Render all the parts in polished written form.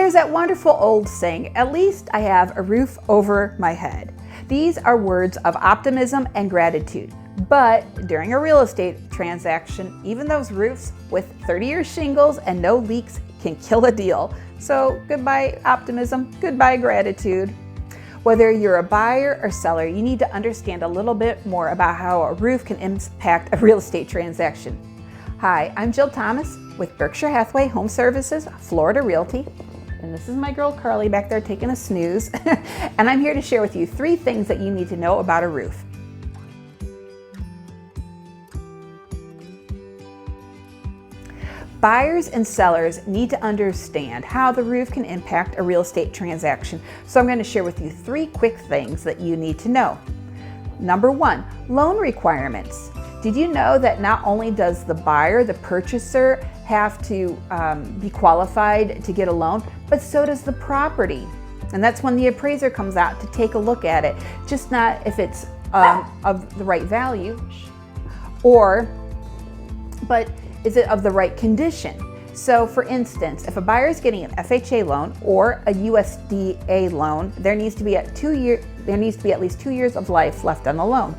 There's that wonderful old saying, at least I have a roof over my head. These are words of optimism and gratitude. But during a real estate transaction, even those roofs with 30-year shingles and no leaks can kill a deal. So goodbye optimism, goodbye gratitude. Whether you're a buyer or seller, you need to understand a little bit more about how a roof can impact a real estate transaction. Hi, I'm Jill Thomas with Berkshire Hathaway Home Services, Florida Realty. And this is my girl Carly back there taking a snooze. And I'm here to share with you 3 things that you need to know about a roof. Buyers and sellers need to understand how the roof can impact a real estate transaction. So I'm going to share with you 3 quick things that you need to know. Number 1, loan requirements. Did you know that not only does the buyer, the purchaser, have to be qualified to get a loan, but so does the property. And that's when the appraiser comes out to take a look at it. Just not if it's of the right value, but is it of the right condition? So for instance, if a buyer is getting an FHA loan or a USDA loan, there needs to be at least 2 years of life left on the loan.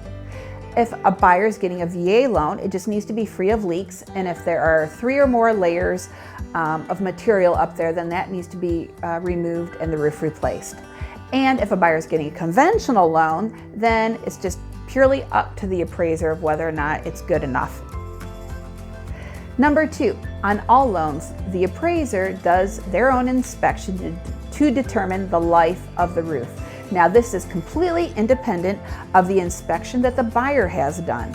If a buyer is getting a VA loan, it just needs to be free of leaks. And if there are 3 or more layers of material up there, then that needs to be removed and the roof replaced. And if a buyer is getting a conventional loan, then it's just purely up to the appraiser of whether or not it's good enough. Number 2, on all loans, the appraiser does their own inspection to determine the life of the roof. Now, this is completely independent of the inspection that the buyer has done.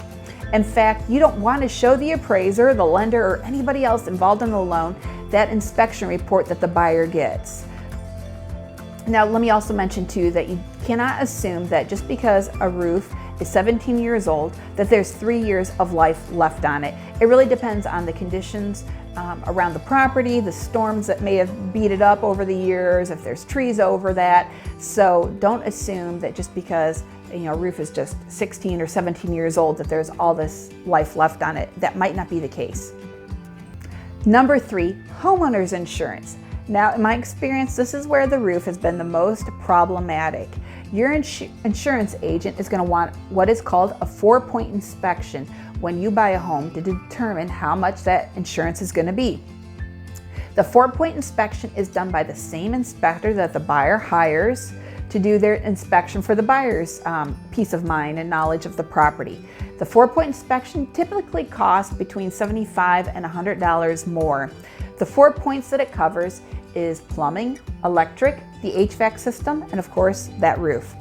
In fact, you don't want to show the appraiser, the lender, or anybody else involved in the loan that inspection report that the buyer gets. Now, let me also mention too that you cannot assume that just because a roof is 17 years old, that there's 3 years of life left on it. It really depends on the conditions around the property, the storms that may have beat it up over the years, if there's trees over that. So don't assume that just because a roof is just 16 or 17 years old that there's all this life left on it. That might not be the case. Number 3, homeowners insurance. Now, in my experience, this is where the roof has been the most problematic. Your insurance agent is going to want what is called a 4-point inspection when you buy a home to determine how much that insurance is going to be. The 4-point inspection is done by the same inspector that the buyer hires to do their inspection for the buyer's peace of mind and knowledge of the property. The 4-point inspection typically costs between $75 and $100 more. The 4 points that it covers is plumbing, electric, the HVAC system, and of course, that roof.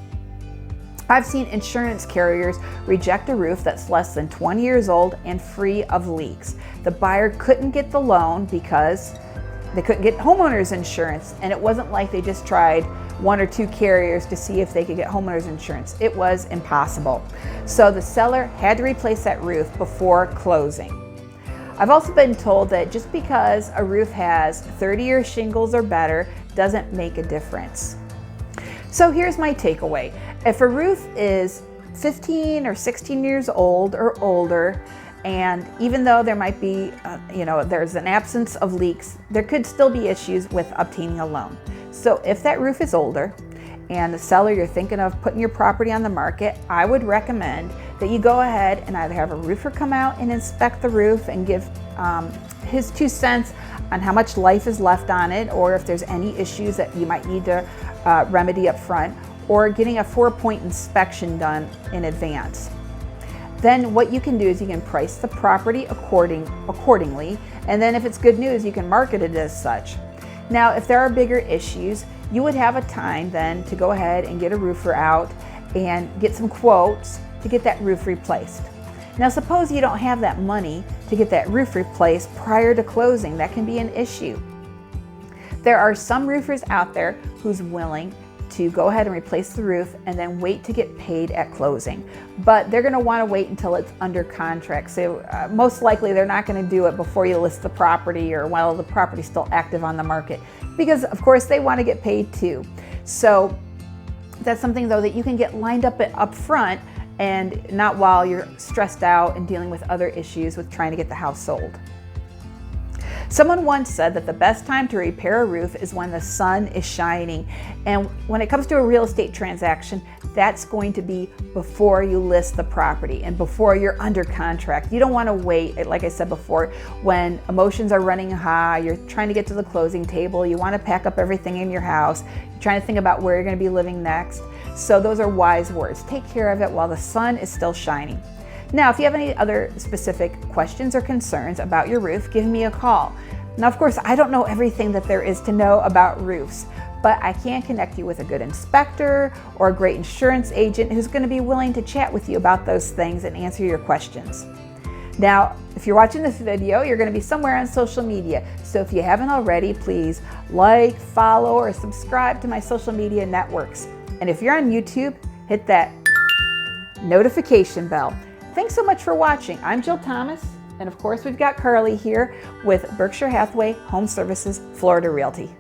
I've seen insurance carriers reject a roof that's less than 20 years old and free of leaks. The buyer couldn't get the loan because they couldn't get homeowners insurance, and it wasn't like they just tried 1 or 2 carriers to see if they could get homeowners insurance. It was impossible. So the seller had to replace that roof before closing. I've also been told that just because a roof has 30-year shingles or better doesn't make a difference. So here's my takeaway. If a roof is 15 or 16 years old or older, and even though there might be, there's an absence of leaks, there could still be issues with obtaining a loan. So if that roof is older and the seller, you're thinking of putting your property on the market, I would recommend that you go ahead and either have a roofer come out and inspect the roof and give his 2 cents on how much life is left on it, or if there's any issues that you might need to remedy up front, or getting a 4-point inspection done in advance. Then what you can do is you can price the property accordingly, and then if it's good news, you can market it as such. Now, if there are bigger issues, you would have a time then to go ahead and get a roofer out and get some quotes to get that roof replaced. Now, suppose you don't have that money to get that roof replaced prior to closing. That can be an issue. There are some roofers out there who's willing to go ahead and replace the roof and then wait to get paid at closing. But they're going to want to wait until it's under contract. So most likely they're not going to do it before you list the property or while the property's still active on the market, because of course they want to get paid too. So that's something though that you can get lined up front, and not while you're stressed out and dealing with other issues with trying to get the house sold. Someone once said that the best time to repair a roof is when the sun is shining. And when it comes to a real estate transaction, that's going to be before you list the property and before you're under contract. You don't want to wait, like I said before, when emotions are running high, you're trying to get to the closing table, you want to pack up everything in your house, you're trying to think about where you're going to be living next. So those are wise words. Take care of it while the sun is still shining. Now, if you have any other specific questions or concerns about your roof, give me a call. Now, of course, I don't know everything that there is to know about roofs, but I can connect you with a good inspector or a great insurance agent who's going to be willing to chat with you about those things and answer your questions. Now, if you're watching this video, you're going to be somewhere on social media. So if you haven't already, please like, follow, or subscribe to my social media networks. And if you're on YouTube, hit that notification bell. Thanks so much for watching. I'm Jill Thomas, and of course we've got Carly here with Berkshire Hathaway Home Services Florida Realty.